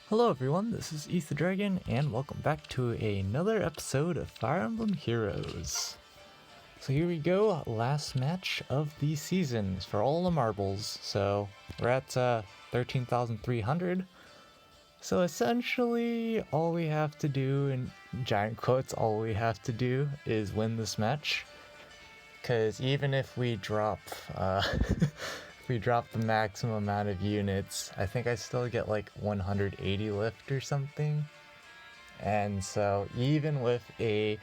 Hello everyone, this is Ethan the Dragon, and welcome back to another episode of Fire Emblem Heroes. So here we go, last match of the season for all the marbles. So we're at 13,300. So essentially, all we have to do, in giant quotes, all we have to do is win this match. Because even if we drop if we drop the maximum amount of units, I think I still get like 180 lift or something. And so even with a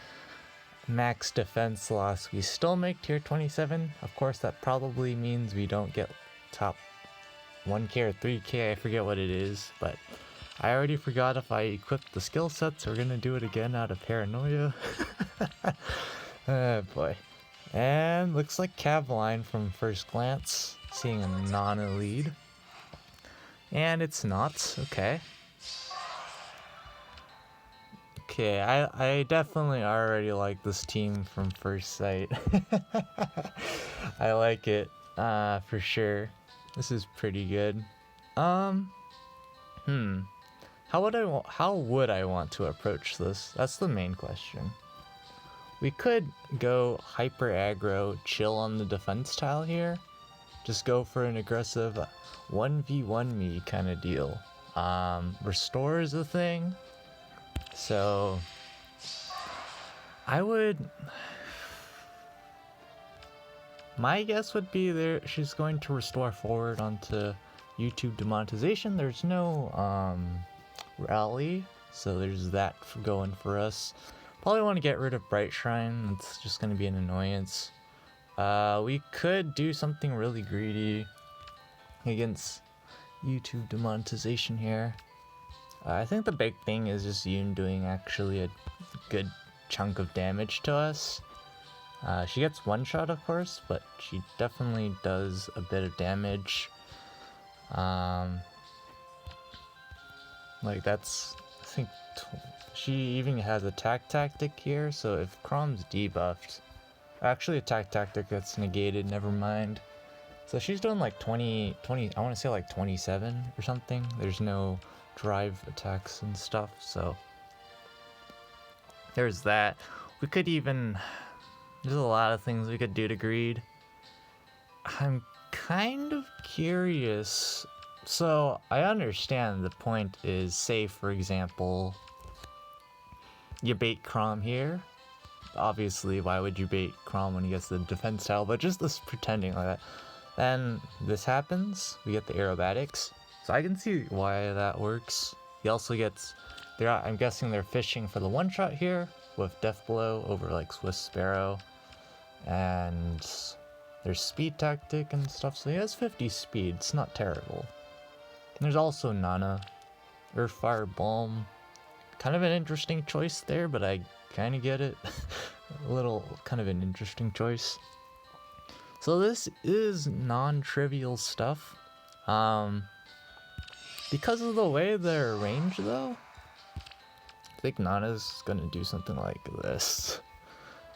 max defense loss, we still make tier 27. Of course, that probably means we don't get top 1k or 3k, I forget what it is, but I already forgot if I equipped the skill sets. We're gonna do it again out of paranoia. Oh boy. And looks like Cavline from first glance, seeing a Nana lead. And it's not, okay. Okay, I definitely already like this team from first sight. I like it, for sure. This is pretty good. How would I want to approach this? That's the main question. We could go hyper aggro, chill on the defense tile here. Just go for an aggressive 1v1 me kind of deal. Restore is a thing. So my guess would be she's going to restore forward onto YouTube demonetization. There's no rally, so there's that going for us. Probably want to get rid of Bright Shrine. It's just going to be an annoyance. We could do something really greedy against YouTube demonetization here. I think the big thing is just Yoon doing actually a good chunk of damage to us. She gets one shot, of course, but she definitely does a bit of damage. Like that's, I think, she even has attack tactic here, so if Chrom's debuffed, actually attack tactic gets negated, never mind. So she's doing like 20, I want to say like 27 or something. There's no drive attacks and stuff, so there's that. We could even, there's a lot of things we could do to greed. I'm kind of curious. So I understand the point is, say for example, you bait Chrom here. Obviously, why would you bait Chrom when he gets the defense tile? But just this pretending like that. Then this happens, we get the aerobatics. So I can see why that works. He also gets, I'm guessing they're fishing for the one shot here with Death Blow over like Swiss Sparrow. And there's speed tactic and stuff, so he has 50 speed, it's not terrible. And there's also Nana, Earth Fire Balm. Kind of an interesting choice there, but I kind of get it. A little kind of an interesting choice. So this is non-trivial stuff. Because of the way they're arranged though, I think Nana's gonna do something like this.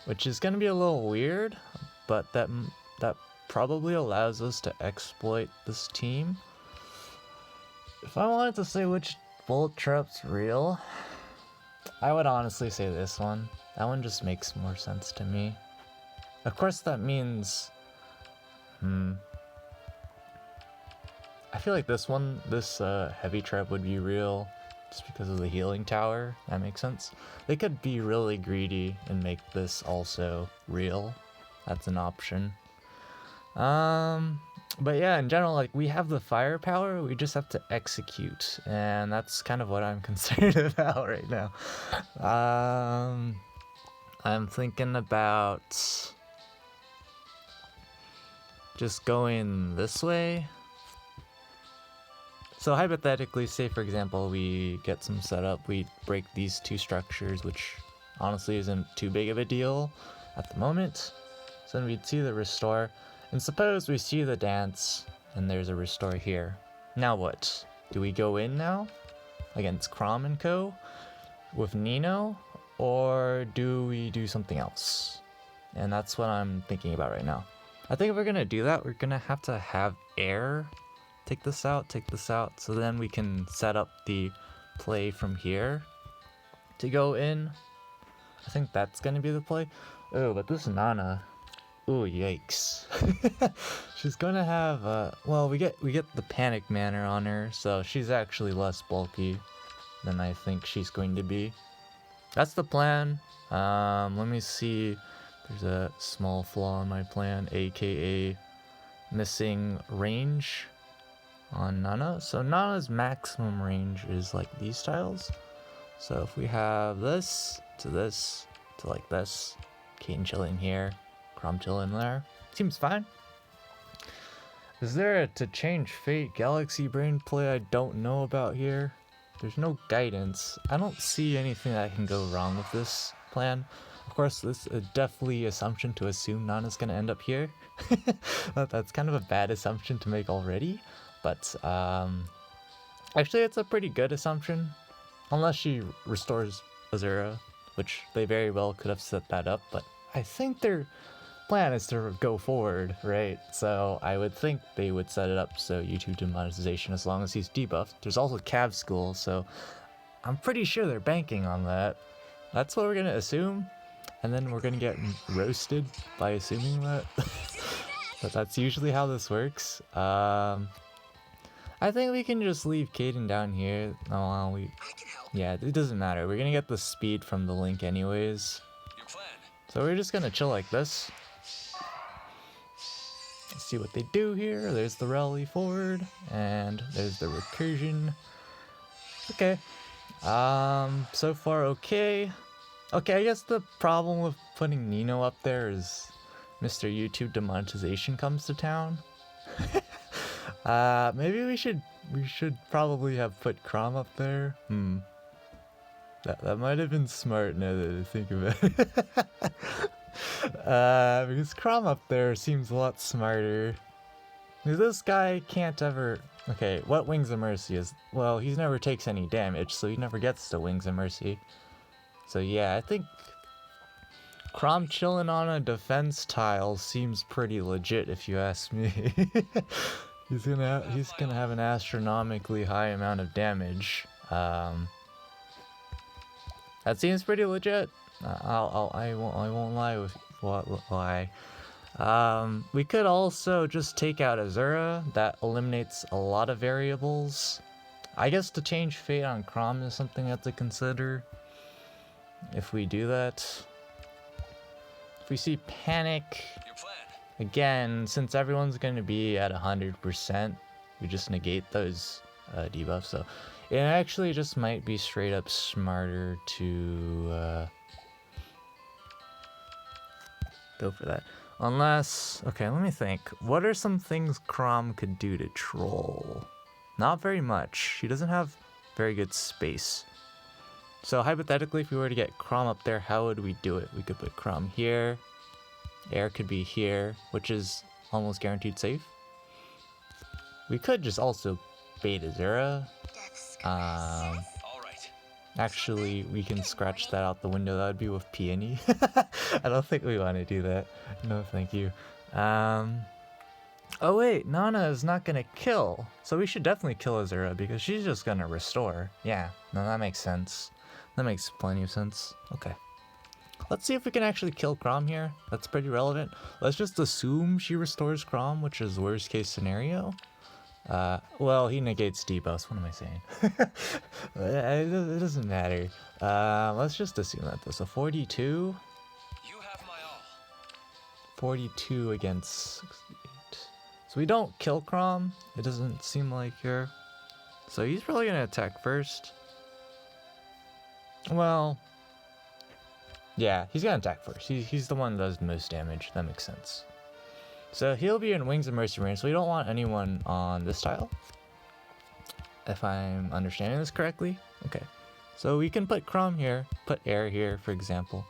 Which is gonna be a little weird, but that probably allows us to exploit this team. If I wanted to say which bullet trap's real, I would honestly say this one. That one just makes more sense to me. Of course that means... I feel like this heavy trap would be real, just because of the healing tower. That makes sense. They could be really greedy and make this also real. That's an option. But yeah, in general, like, we have the firepower, we just have to execute, and that's kind of what I'm concerned about right now. I'm thinking about just going this way. So hypothetically, say for example, we get some setup, we break these two structures, which honestly isn't too big of a deal at the moment. So then we'd see the restore. And suppose we see the dance, and there's a restore here. Now what? Do we go in now? Against Chrom and Co? With Nino? Or do we do something else? And that's what I'm thinking about right now. I think if we're gonna do that, we're gonna have to have air take this out, so then we can set up the play from here to go in. I think that's gonna be the play. Oh, but this Nana. Oh, yikes. She's gonna have well, we get the panic manner on her, so she's actually less bulky than I think she's going to be. That's the plan. Let me see. There's a small flaw in my plan, aka missing range on Nana. So Nana's maximum range is like these tiles. So if we have this to like this, Kane chilling here, Crom chilling there, seems fine. Is there a to change fate Galaxy Brain play I don't know about here? There's no guidance. I don't see anything that can go wrong with this plan. Of course, this is definitely assumption to assume Nana's gonna end up here. That's kind of a bad assumption to make already, but actually it's a pretty good assumption. Unless she restores Azura, which they very well could have set that up, but I think their plan is to go forward, right? So I would think they would set it up so YouTube demonetization as long as he's debuffed. There's also Cav School, so I'm pretty sure they're banking on that. That's what we're gonna assume, and then we're gonna get roasted by assuming that. But that's usually how this works. I think we can just leave Caden down here. Oh, yeah, it doesn't matter. We're gonna get the speed from the link anyways. So we're just gonna chill like this. Let's see what they do here. There's the rally forward, and there's the recursion. Okay. So far okay. Okay, I guess the problem with putting Nino up there is Mr. YouTube demonetization comes to town. Maybe we should probably have put Crom up there. That might have been smart now that I think of it. Because Crom up there seems a lot smarter. Because this guy can't ever... Okay, what Wings of Mercy is? Well, he never takes any damage, so he never gets to Wings of Mercy. So yeah, I think Crom chilling on a defense tile seems pretty legit if you ask me. He's gonna have an astronomically high amount of damage. That seems pretty legit. I won't lie with lie. We could also just take out Azura. That eliminates a lot of variables. I guess to change fate on Crom is something we have to consider. If we do that, if we see panic again, since everyone's going to be at 100%, we just negate those debuffs. So it actually just might be straight up smarter to go for that. Unless, okay, let me think. What are some things Crom could do to troll? Not very much. She doesn't have very good space. So hypothetically, if we were to get Crom up there, how would we do it? We could put Crom here. Air could be here, which is almost guaranteed safe. We could just also bait Azura. Actually, we can scratch that out the window. That would be with Peony. I don't think we want to do that. No, thank you. Oh wait, Nana is not gonna kill. So we should definitely kill Azura because she's just gonna restore. Yeah, no, that makes sense. That makes plenty of sense. Okay. Let's see if we can actually kill Crom here. That's pretty relevant. Let's just assume she restores Crom, which is worst case scenario. Well, he negates debuffs. What am I saying? It doesn't matter. Let's just assume that there's a 42. You have my all. 42 against 68. So we don't kill Crom. It doesn't seem like here. So he's probably gonna attack first. Well, yeah, he's gonna attack first. He's the one that does the most damage. That makes sense. So he'll be in Wings of Mercy range, so we don't want anyone on this tile. If I'm understanding this correctly. Okay. So we can put Crom here, put Air here, for example.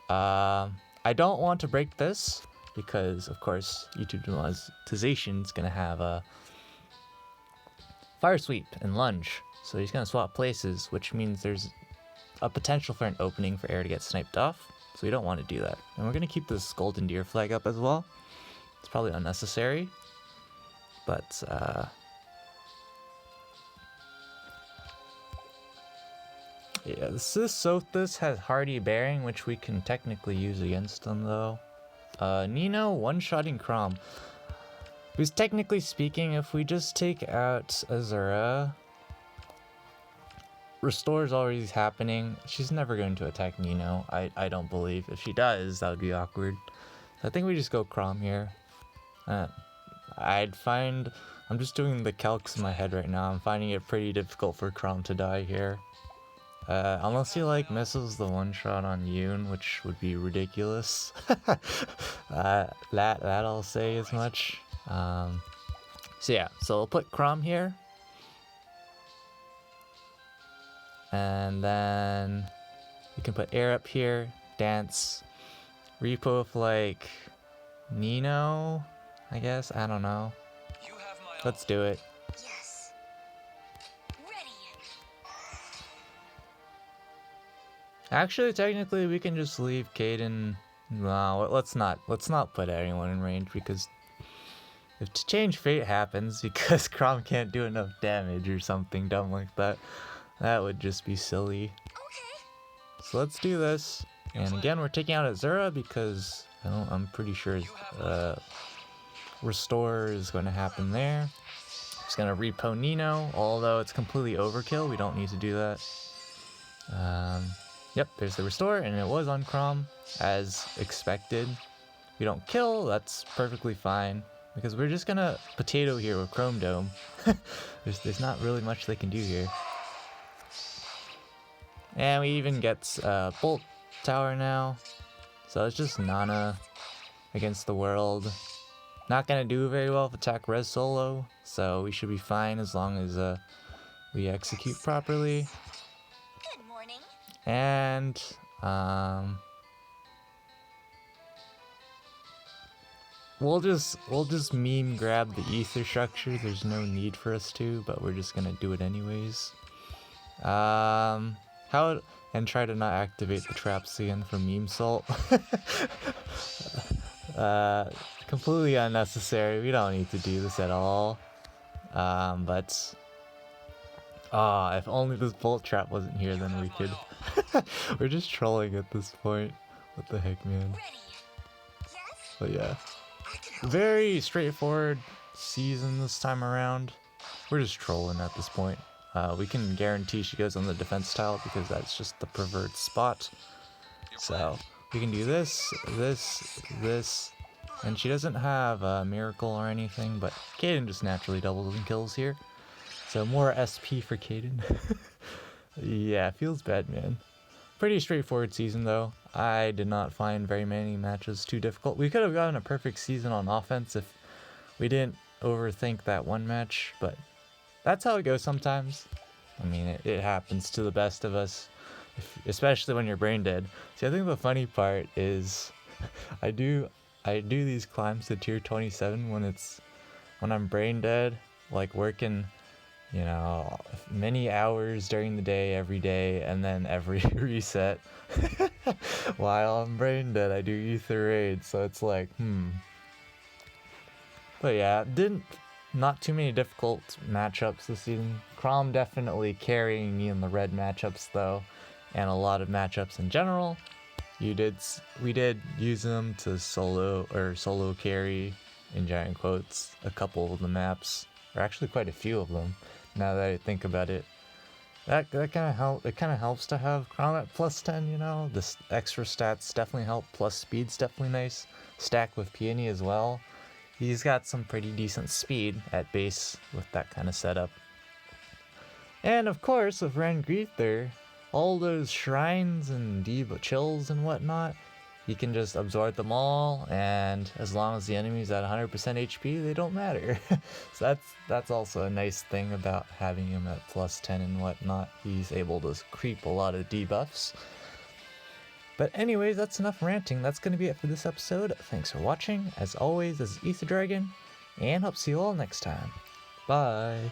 I don't want to break this, because, of course, YouTube demonetization is going to have a Fire Sweep and Lunge. So he's going to swap places, which means there's a potential for an opening for Air to get sniped off. So we don't want to do that. And we're going to keep this Golden Deer flag up as well. It's probably unnecessary, but Yeah, this Sothis has Hardy Bearing, which we can technically use against them, though. Nino one-shotting Chrom. Who's technically speaking, if we just take out Azura, Restore's already happening. She's never going to attack Nino, I don't believe. If she does, that would be awkward. So I think we just go Chrom here. I'd find... I'm just doing the calcs in my head right now. I'm finding it pretty difficult for Chrom to die here. Unless he like misses the one shot on Yoon, which would be ridiculous. that I'll say as much. So yeah, so we'll put Chrom here. And then we can put Air up here, Dance, Repo if like Nino, I guess, I don't know. Let's do it. Yes. Ready. Actually, technically, we can just leave Kaden. No, let's not put anyone in range because if to change fate happens because Chrom can't do enough damage or something dumb like that, that would just be silly. Okay. So let's do this. And again, we're taking out Azura because I'm pretty sure Restore is going to happen there. Just going to repo Nino, although it's completely overkill. We don't need to do that. Yep, there's the Restore, and it was on Chrom, as expected. We don't kill, that's perfectly fine, because we're just going to potato here with Chrome Dome. There's not really much they can do here. And we even get Bolt Tower now. So it's just Nana against the world. Not gonna do very well if attack res solo, so we should be fine as long as we execute properly. Good morning. And we'll just meme grab the ether structure. There's no need for us to, but we're just gonna do it anyways. And try to not activate the traps again from meme salt. Completely unnecessary. We don't need to do this at all. But if only this bolt trap wasn't here, then we could. We're just trolling at this point. What the heck, man? Ready. Yes. But yeah, very straightforward season this time around. We're just trolling at this point. We can guarantee she goes on the defense tile because that's just the preferred spot. So we can do this, and she doesn't have a miracle or anything, but Kaden just naturally doubles in kills here. So more SP for Kaden. Yeah, feels bad, man. Pretty straightforward season though. I did not find very many matches too difficult. We could have gotten a perfect season on offense if we didn't overthink that one match, but that's how it goes sometimes. I mean, it happens to the best of us, especially when you're brain dead. See, I think the funny part is I do these climbs to tier 27 when I'm brain dead, like working, you know, many hours during the day, every day, and then every reset. While I'm brain dead, I do ether raids, so it's like, But yeah, not too many difficult matchups this season. Chrom definitely carrying me in the red matchups though, and a lot of matchups in general. We did use them to solo carry, in giant quotes, a couple of the maps, or actually quite a few of them. Now that I think about it, that kind of helps to have Chrom at +10. You know, this extra stats definitely help. Plus speed's definitely nice. Stack with Peony as well. He's got some pretty decent speed at base with that kind of setup. And of course, with Rangreether, all those shrines and Diva chills and whatnot, he can just absorb them all, and as long as the enemy's at 100% HP, they don't matter. So that's also a nice thing about having him at +10 and whatnot. He's able to creep a lot of debuffs. But anyways, that's enough ranting. That's going to be it for this episode. Thanks for watching. As always, this is Ether Dragon, and hope to see you all next time. Bye.